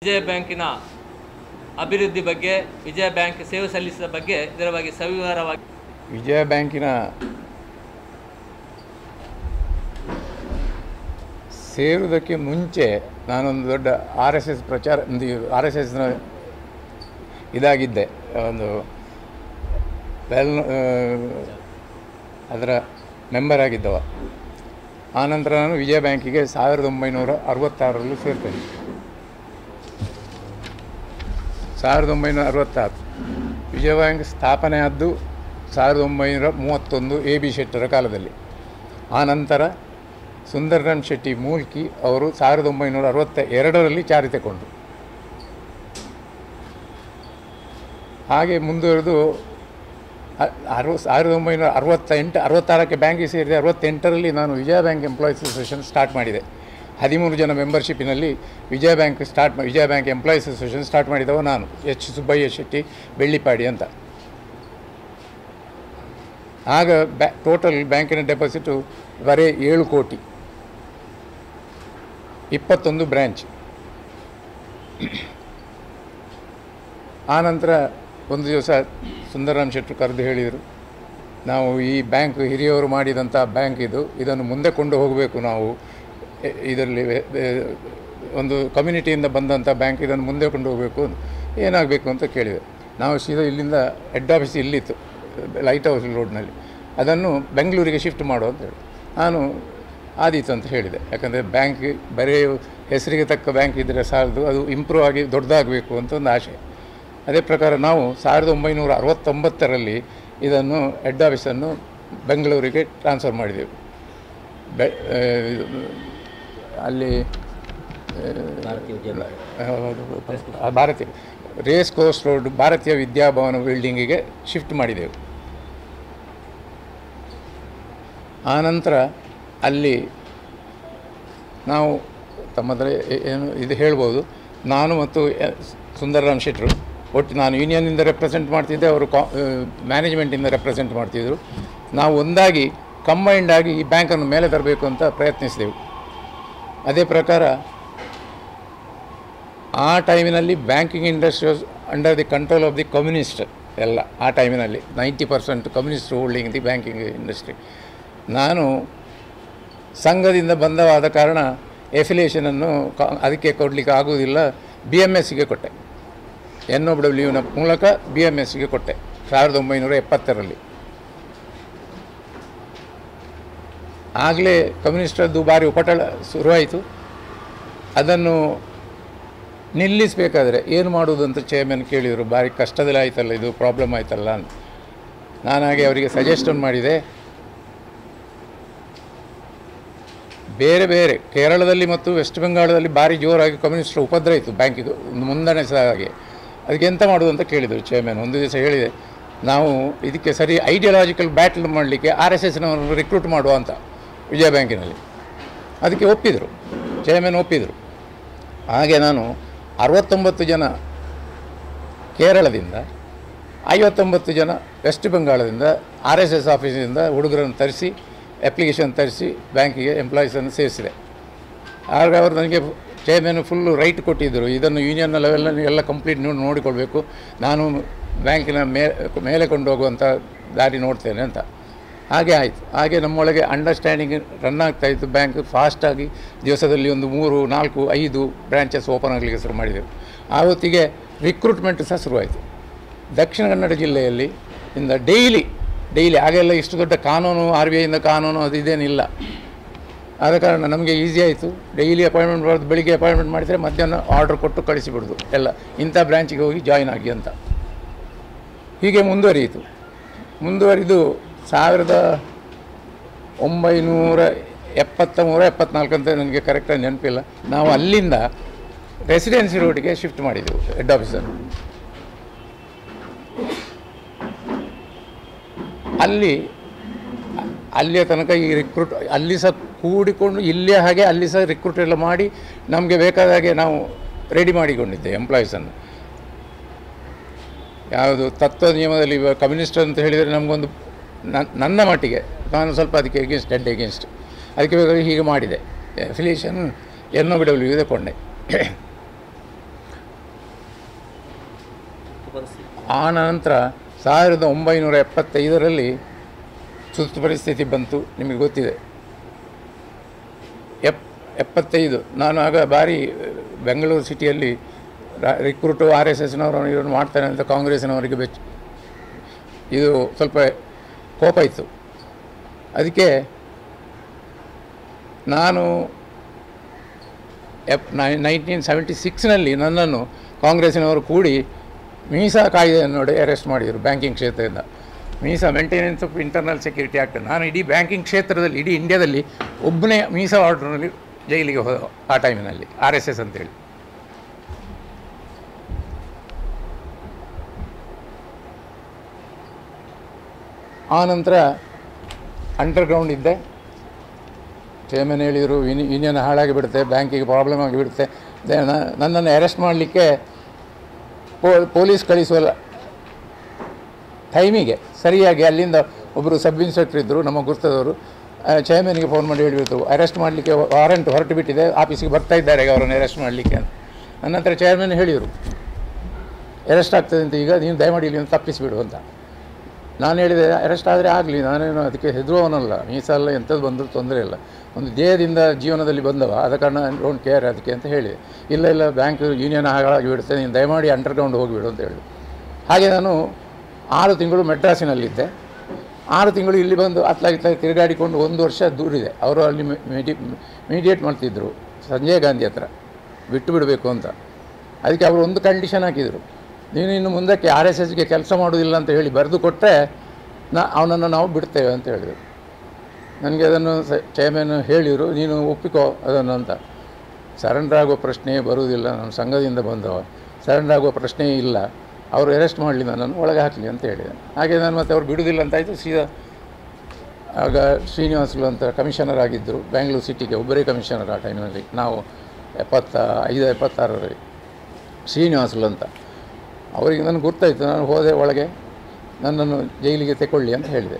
ವಿಜಯ ಬ್ಯಾಂಕಿನ ಅಭಿವೃದ್ಧಿ ಬಗ್ಗೆ, ವಿಜಯ ಬ್ಯಾಂಕ್ ಸೇವೆ ಸಲ್ಲಿಸಿದ ಬಗ್ಗೆ ಇದರ ಬಗ್ಗೆ ಸವಿವರವಾಗಿ. ವಿಜಯ ಬ್ಯಾಂಕಿನ ಸೇರುವುದಕ್ಕೆ ಮುಂಚೆ ನಾನೊಂದು ದೊಡ್ಡ RSS ಪ್ರಚಾರ RSSನ ಇದಾಗಿದ್ದೆ, ಒಂದು ಅದರ ಮೆಂಬರ್ ಆಗಿದ್ದವ. ಆನಂತರ ನಾನು ವಿಜಯ ಬ್ಯಾಂಕಿಗೆ 1966ರಲ್ಲಿ ಸೇರ್ತೇನೆ. 1966 ವಿಜಯ ಬ್ಯಾಂಕ್ ಸ್ಥಾಪನೆ ಆದ್ದು 1931 AB ಶೆಟ್ಟರ ಕಾಲದಲ್ಲಿ. ಆನಂತರ ಸುಂದರರಾಮ್ ಶೆಟ್ಟಿ ಮೂಲ್ಕಿ ಅವರು 1962ರಲ್ಲಿ ಚಾರಿ ತಗೊಂಡು ಹಾಗೆ ಮುಂದುವರೆದು 1966ಕ್ಕೆ ಬ್ಯಾಂಕಿಗೆ ಸೇರಿದೆ. 68ರಲ್ಲಿ ನಾನು ವಿಜಯ ಬ್ಯಾಂಕ್ ಎಂಪ್ಲಾಯೀಸ್ ಅಸೋಸಿಯೇಷನ್ ಸ್ಟಾರ್ಟ್ ಮಾಡಿದೆ. 13 ಜನ ಮೆಂಬರ್ಶಿಪ್ಪಿನಲ್ಲಿ ವಿಜಯ ಬ್ಯಾಂಕ್ ಎಂಪ್ಲಾಯೀಸ್ ಅಸೋಸಿಯೇಷನ್ ಸ್ಟಾರ್ಟ್ ಮಾಡಿದವ ನಾನು, H. ಸುಬ್ಬಯ್ಯ ಶೆಟ್ಟಿ ಬೆಳ್ಳಿಪಾಡಿ ಅಂತ. ಆಗ ಟೋಟಲ್ ಬ್ಯಾಂಕಿನ ಡೆಪಾಸಿಟು ಬರೀ 7 ಕೋಟಿ, 21 ಬ್ರ್ಯಾಂಚ್. ಆನಂತರ ಒಂದು ದಿವಸ ಸುಂದರರಾಮ್ ಶೆಟ್ಟರು ಕರೆದು ಹೇಳಿದರು, ನಾವು ಈ ಬ್ಯಾಂಕ್ ಹಿರಿಯವರು ಮಾಡಿದಂಥ ಬ್ಯಾಂಕ್ ಇದನ್ನು ಮುಂದೆ ಕೊಂಡು ಹೋಗಬೇಕು, ನಾವು ಇದರಲ್ಲಿ ಒಂದು ಕಮ್ಯುನಿಟಿಯಿಂದ ಬಂದಂಥ ಬ್ಯಾಂಕ್, ಇದನ್ನು ಮುಂದೆ ಕೊಂಡು ಹೋಗಬೇಕು, ಏನಾಗಬೇಕು ಅಂತ ಕೇಳಿದೆ. ನಾವು ಸೀದಾ ಇಲ್ಲಿಂದ ಹೆಡ್ ಆಫೀಸ್ ಇಲ್ಲಿತ್ತು, ಲೈಟ್ ಹೌಸ್ ರೋಡ್ನಲ್ಲಿ, ಅದನ್ನು ಬೆಂಗಳೂರಿಗೆ ಶಿಫ್ಟ್ ಮಾಡು ಅಂತ ಹೇಳಿ. ನಾನು ಆದೀತು ಅಂತ ಹೇಳಿದೆ. ಯಾಕಂದರೆ ಬ್ಯಾಂಕ್ ಬರೀ ಹೆಸರಿಗೆ ತಕ್ಕ ಬ್ಯಾಂಕ್ ಇದ್ದರೆ ಸಾಲದು, ಅದು ಇಂಪ್ರೂವ್ ಆಗಿ ದೊಡ್ಡದಾಗಬೇಕು ಅಂತ ಒಂದು ಆಸೆ. ಅದೇ ಪ್ರಕಾರ ನಾವು 1969ರಲ್ಲಿ ಇದನ್ನು ಹೆಡ್ ಆಫೀಸನ್ನು ಬೆಂಗಳೂರಿಗೆ ಟ್ರಾನ್ಸ್ಫರ್ ಮಾಡಿದೆವು. ಅಲ್ಲಿ ಭಾರತೀಯ ರೇಸ್ ಕೋರ್ಸ್ ರೋಡ್ ಭಾರತೀಯ ವಿದ್ಯಾಭವನ ಬಿಲ್ಡಿಂಗಿಗೆ ಶಿಫ್ಟ್ ಮಾಡಿದೆವು. ಆನಂತರ ಅಲ್ಲಿ ನಾವು ತಮ್ಮದರೆ ಏನು ಇದು ಹೇಳ್ಬೋದು, ನಾನು ಮತ್ತು ಸುಂದರರಾಮ್ ಶೆಟ್ಟರು ಒಟ್ಟು, ನಾನು ಯೂನಿಯನ್ನಿಂದ ರೆಪ್ರೆಸೆಂಟ್ ಮಾಡ್ತಿದ್ದೆ, ಅವರು ಮ್ಯಾನೇಜ್ಮೆಂಟಿಂದ ರೆಪ್ರೆಸೆಂಟ್ ಮಾಡ್ತಿದ್ದರು. ನಾವು ಒಂದಾಗಿ ಕಂಬೈಂಡ್ ಆಗಿ ಈ ಬ್ಯಾಂಕನ್ನು ಮೇಲೆ ತರಬೇಕು ಅಂತ ಪ್ರಯತ್ನಿಸಿದೆವು. ಅದೇ ಪ್ರಕಾರ ಆ ಟೈಮಿನಲ್ಲಿ banking industry was under the control of the communist ಎಲ್ಲ. ಆ ಟೈಮಿನಲ್ಲಿ 90% communist holding the banking industry. ನಾನು ಸಂಘದಿಂದ ಬಂದವಾದ ಕಾರಣ ಎಫಿಲಿಯೇಷನನ್ನು ಅದಕ್ಕೆ ಕೊಡಲಿಕ್ಕೆ ಆಗುವುದಿಲ್ಲ, BMSಗೆ ಕೊಟ್ಟೆ. NOWನ ಮೂಲಕ BMSಗೆ ಕೊಟ್ಟೆ 1970ರಲ್ಲಿ. ಆಗಲೇ ಕಮ್ಯುನಿಸ್ಟದ್ದು ಭಾರಿ ಉಪಟಳ ಶುರುವಾಯಿತು. ಅದನ್ನು ನಿಲ್ಲಿಸಬೇಕಾದ್ರೆ ಏನು ಮಾಡುವುದು ಅಂತ ಚೇರ್ಮನ್ ಕೇಳಿದರು. ಭಾರಿ ಕಷ್ಟದಲ್ಲಿ ಆಯ್ತಲ್ಲ, ಇದು ಪ್ರಾಬ್ಲಮ್ ಆಯ್ತಲ್ಲ ಅಂತ. ನಾನು ಹಾಗೆ ಅವರಿಗೆ ಸಜೆಷನ್ ಮಾಡಿದೆ, ಬೇರೆ ಬೇರೆ ಕೇರಳದಲ್ಲಿ ಮತ್ತು ವೆಸ್ಟ್ ಬೆಂಗಾಳದಲ್ಲಿ ಭಾರಿ ಜೋರಾಗಿ ಕಮ್ಯುನಿಸ್ಟರ ಉಪದ್ರ ಇತ್ತು ಬ್ಯಾಂಕಿದು ಮುಂದನೆ ಹಾಗೆ. ಅದಕ್ಕೆ ಎಂತ ಮಾಡೋದು ಅಂತ ಕೇಳಿದರು ಚೇರ್ಮನ್. ಒಂದು ದಿವಸ ಹೇಳಿದೆ, ನಾವು ಇದಕ್ಕೆ ಸರಿ ಐಡಿಯಾಲಜಿಕಲ್ ಬ್ಯಾಟಲ್ ಮಾಡಲಿಕ್ಕೆ RSSನವರು ರಿಕ್ರೂಟ್ ಮಾಡುವ ಅಂತ ವಿಜಯ ಬ್ಯಾಂಕಿನಲ್ಲಿ. ಅದಕ್ಕೆ ಒಪ್ಪಿದರು, ಚೇರ್ಮನ್ ಒಪ್ಪಿದರು. ಹಾಗೆ ನಾನು 69 ಜನ ಕೇರಳದಿಂದ, 59 ಜನ ವೆಸ್ಟ್ ಬೆಂಗಾಳದಿಂದ RSS ಆಫೀಸಿನಿಂದ ಹುಡುಗರನ್ನು ತರಿಸಿ, ಅಪ್ಲಿಕೇಶನ್ ತರಿಸಿ ಬ್ಯಾಂಕಿಗೆ ಎಂಪ್ಲಾಯೀಸನ್ನು ಸೇರಿಸಿದೆ. ಆಗ ಅವರು ನನಗೆ ಚೇರ್ಮನ್ ಫುಲ್ಲು ರೈಟ್ ಕೊಟ್ಟಿದ್ದರು, ಇದನ್ನು ಯೂನಿಯನ್ನ ಲೆವೆಲ್ನಲ್ಲಿ ಎಲ್ಲ ಕಂಪ್ಲೀಟ್ ನೋಡಿಕೊಳ್ಬೇಕು, ನಾನು ಬ್ಯಾಂಕಿನ ಮೇಲೆ ಕೊಂಡು ಹೋಗುವಂಥ ದಾರಿ ನೋಡ್ತೇನೆ ಅಂತ. ಹಾಗೆ ಆಯಿತು. ಹಾಗೆ ನಮ್ಮೊಳಗೆ ಅಂಡರ್ಸ್ಟ್ಯಾಂಡಿಂಗ್ ರನ್ ಆಗ್ತಾಯಿತ್ತು. ಬ್ಯಾಂಕ್ ಫಾಸ್ಟಾಗಿ ದಿವಸದಲ್ಲಿ ಒಂದು 3, 4, 5 ಬ್ರ್ಯಾಂಚಸ್ ಓಪನ್ ಆಗಲಿಕ್ಕೆ ಶುರು ಮಾಡಿದೆವು. ಆವತ್ತಿಗೆ ರಿಕ್ರೂಟ್ಮೆಂಟ್ ಸಹ ಶುರುವಾಯಿತು. ದಕ್ಷಿಣ ಕನ್ನಡ ಜಿಲ್ಲೆಯಲ್ಲಿ ಇಂದ ಡೈಲಿ ಆಗೆಲ್ಲ ಇಷ್ಟು ದೊಡ್ಡ ಕಾನೂನು, RBIಯಿಂದ ಕಾನೂನು ಅದು ಇದೇನಿಲ್ಲ. ಆದ ಕಾರಣ ನಮಗೆ ಈಸಿ ಆಯಿತು. ಡೈಲಿ ಅಪಾಯಿಂಟ್ಮೆಂಟ್ ಬರೋದು, ಬೆಳಿಗ್ಗೆ ಅಪಾಯಿಂಟ್ಮೆಂಟ್ ಮಾಡಿದರೆ ಮಧ್ಯಾಹ್ನ ಆರ್ಡ್ರ್ ಕೊಟ್ಟು ಕಳಿಸಿಬಿಡೋದು ಎಲ್ಲ, ಇಂಥ ಬ್ರ್ಯಾಂಚಿಗೆ ಹೋಗಿ ಜಾಯ್ನ್ ಆಗಿ ಅಂತ. ಹೀಗೆ ಮುಂದುವರಿಯಿತು. ಮುಂದುವರಿದು 1973-74 ಅಂತ ನನಗೆ ಕರೆಕ್ಟಾಗಿ ನೆನಪಿಲ್ಲ, ನಾವು ಅಲ್ಲಿಂದ ರೆಸಿಡೆನ್ಸಿ ರೋಡಿಗೆ ಶಿಫ್ಟ್ ಮಾಡಿದೆವು ಹೆಡ್ ಆಫೀಸನ್ನು. ಅಲ್ಲಿಯ ತನಕ ಈ ರಿಕ್ರೂಟ್ ಅಲ್ಲಿ ಸಹ ಕೂಡಿಕೊಂಡು ಇಲ್ಲೇ ಹಾಗೆ ಅಲ್ಲಿ ಸಹ ರಿಕ್ರೂಟ್ ಎಲ್ಲ ಮಾಡಿ ನಮಗೆ ಬೇಕಾದ ಹಾಗೆ ನಾವು ರೆಡಿ ಮಾಡಿಕೊಂಡಿದ್ದೆ ಎಂಪ್ಲಾಯೀಸನ್ನು. ಯಾವುದು ತತ್ವ ನಿಯಮದಲ್ಲಿ ಕಮ್ಯುನಿಸ್ಟ್ ಅಂತ ಹೇಳಿದರೆ ನಮಗೊಂದು ನನ್ನ ಮಟ್ಟಿಗೆ ನಾನು ಸ್ವಲ್ಪ ಅದಕ್ಕೆ ಡೆಡ್ ಎಗೇನ್ಸ್ಟ್, ಅದಕ್ಕೆ ಬೇಕಾದ್ರೆ ಹೀಗೆ ಮಾಡಿದೆ. ಅಫಿಲಿಯೇಷನ್ NOW ತಗೊಂಡೆ. ಪರಿಸ್ಥಿತಿ. ಆ ನಂತರ 1975ರಲ್ಲಿ ತುರ್ತು ಪರಿಸ್ಥಿತಿ ಬಂತು, ನಿಮಗೆ ಗೊತ್ತಿದೆ. 75 ನಾನು ಆಗ ಭಾರಿ ಬೆಂಗಳೂರು ಸಿಟಿಯಲ್ಲಿ ರಿಕ್ರೂಟು RSSನವರು ಇವನು ಮಾಡ್ತಾನೆ ಅಂತ ಕಾಂಗ್ರೆಸ್ಸಿನವರಿಗೆ ಇದು ಸ್ವಲ್ಪ ಕೋಪ ಇತ್ತು. ಅದಕ್ಕೆ ನಾನು 1976ನಲ್ಲಿ ನನ್ನನ್ನು ಕಾಂಗ್ರೆಸ್ಸಿನವರು ಕೂಡಿ ಮೀಸಾ ಕಾಯ್ದೆಯನ್ನೋಡಿ ಅರೆಸ್ಟ್ ಮಾಡಿದರು ಬ್ಯಾಂಕಿಂಗ್ ಕ್ಷೇತ್ರದಿಂದ. ಮೀಸಾ maintenance of internal security act. ನಾನು ಇಡೀ ಬ್ಯಾಂಕಿಂಗ್ ಕ್ಷೇತ್ರದಲ್ಲಿ ಇಡೀ ಇಂಡಿಯಾದಲ್ಲಿ ಒಬ್ಬನೇ ಮೀಸಾ ಆರ್ಡರ್ನಲ್ಲಿ ಜೈಲಿಗೆ ಹೋದ ಆ ಟೈಮಿನಲ್ಲಿ, RSS ಅಂತೇಳಿ. ಆ ನಂತರ ಅಂಡರ್ಗ್ರೌಂಡ್ ಇದ್ದೆ. ಚೇರ್ಮನ್ ಹೇಳಿದರು ಯೂನಿಯನ್ ಹಾಳಾಗಿ ಬಿಡುತ್ತೆ, ಬ್ಯಾಂಕಿಗೆ ಪ್ರಾಬ್ಲಮ್ ಆಗಿಬಿಡುತ್ತೆ. ನನ್ನನ್ನು ಅರೆಸ್ಟ್ ಮಾಡಲಿಕ್ಕೆ ಪೊಲೀಸ್ ಕಳಿಸುವ ಟೈಮಿಗೆ ಸರಿಯಾಗಿ ಅಲ್ಲಿಂದ ಒಬ್ಬರು ಸಬ್ ಇನ್ಸ್ಪೆಕ್ಟರ್ ಇದ್ದರು, ನಮ್ಮ ಗುರ್ತದವರು. ಚೇರ್ಮನ್ಗೆ ಫೋನ್ ಮಾಡಿ ಹೇಳಿಬಿಡ್ತು ಅರೆಸ್ಟ್ ಮಾಡಲಿಕ್ಕೆ ವಾರೆಂಟ್ ಹೊರಟು ಬಿಟ್ಟಿದೆ, ಆಫೀಸಿಗೆ ಬರ್ತಾ ಇದ್ದಾರೆ ಅವರನ್ನು ಅರೆಸ್ಟ್ ಮಾಡಲಿಕ್ಕೆ ಅಂತ. ನನ್ನಂತರ ಚೇರ್ಮನ್ ಹೇಳಿದರು ಅರೆಸ್ಟ್ ಆಗ್ತದೆ ಅಂತ, ಈಗ ನೀನು ದಯಮಾಡಿ ಇಲ್ಲಿ ತಪ್ಪಿಸಿಬಿಡು ಅಂತ. ನಾನು ಹೇಳಿದೆ ಅರೆಸ್ಟ್ ಆದರೆ ಆಗಲಿ, ನಾನೇನು ಅದಕ್ಕೆ ಹೆದರುವವನಲ್ಲ, ಮೀಸಲ್ಲ ಎಂಥದ್ದು ಬಂದರೂ ತೊಂದರೆ ಇಲ್ಲ, ಒಂದು ದೇಹದಿಂದ ಜೀವನದಲ್ಲಿ ಬಂದವ, ಆದ ಕಾರಣ ಡೋಂಟ್ ಕೇರ್ ಅದಕ್ಕೆ ಅಂತ ಹೇಳಿದೆ. ಇಲ್ಲ ಬ್ಯಾಂಕ್ ಯೂನಿಯನ್ ಹಾಳಾಗಿ ಬಿಡುತ್ತೆ, ನೀನು ದಯಮಾಡಿ ಅಂಡರ್ಗ್ರೌಂಡ್ ಹೋಗಿಬಿಡು ಅಂತ ಹೇಳಿದೆ. ಹಾಗೆ ನಾನು 6 ತಿಂಗಳು ಮೆಡ್ರಾಸಿನಲ್ಲಿದ್ದೆ. 6 ತಿಂಗಳು ಇಲ್ಲಿ ಬಂದು ಅತ್ಲಾಗಿತ್ಲಾಗಿ ತಿರುಗಾಡಿಕೊಂಡು 1 ವರ್ಷ ದೂರಿದೆ. ಅವರು ಅಲ್ಲಿ ಮೀಡಿಯೇಟ್ ಮಾಡ್ತಿದ್ದರು ಸಂಜಯ್ ಗಾಂಧಿ ಹತ್ರ ಬಿಟ್ಟು ಬಿಡಬೇಕು ಅಂತ. ಅದಕ್ಕೆ ಅವರು ಒಂದು ಕಂಡೀಷನ್ ಹಾಕಿದರು, ನೀನು ಇನ್ನು ಮುಂದಕ್ಕೆ RSSಗೆ ಕೆಲಸ ಮಾಡೋದಿಲ್ಲ ಅಂತ ಹೇಳಿ ಬರೆದು ಕೊಟ್ಟರೆ ಅವನನ್ನು ನಾವು ಬಿಡ್ತೇವೆ ಅಂತ ಹೇಳಿದರು. ನನಗೆ ಅದನ್ನು ಚೇರ್ಮನ್ ಹೇಳಿದರು, ನೀನು ಒಪ್ಪಿಕೋ ಅದನ್ನು ಅಂತ. ಸರೆಂಡರ್ ಆಗೋ ಪ್ರಶ್ನೆಯೇ ಬರುವುದಿಲ್ಲ, ನಾನು ಸಂಘದಿಂದ ಬಂದವ, ಸರೆಂಡರ್ ಆಗೋ ಪ್ರಶ್ನೆಯೇ ಇಲ್ಲ, ಅವರು ಅರೆಸ್ಟ್ ಮಾಡಲಿ, ನನ್ನನ್ನು ಒಳಗೆ ಹಾಕಲಿ ಅಂತ ಹೇಳಿದೆ. ಹಾಗೆ ನಾನು ಮತ್ತೆ ಅವ್ರು ಬಿಡುವುದಿಲ್ಲ ಅಂತಾಯಿತು. ಸೀದಾ ಆಗ ಶ್ರೀನಿವಾಸುಲು ಅಂತ ಕಮಿಷನರ್ ಆಗಿದ್ದರು ಬ್ಯಾಂಗ್ಳೂರು ಸಿಟಿಗೆ, ಒಬ್ಬರೇ ಕಮಿಷನರ್ ಆ ಟೈಮಿನಲ್ಲಿ, ನಾವು 75, 76ರಲ್ಲಿ. ಶ್ರೀನಿವಾಸುಲು ಅಂತ ಅವರಿಗೆ ನನಗೆ ಗೊತ್ತಾಯಿತು. ನಾನು ಹೋದೆ ಒಳಗೆ, ನನ್ನನ್ನು ಜೈಲಿಗೆ ತೆಗೊಳ್ಳಿ ಅಂತ ಹೇಳಿದೆ.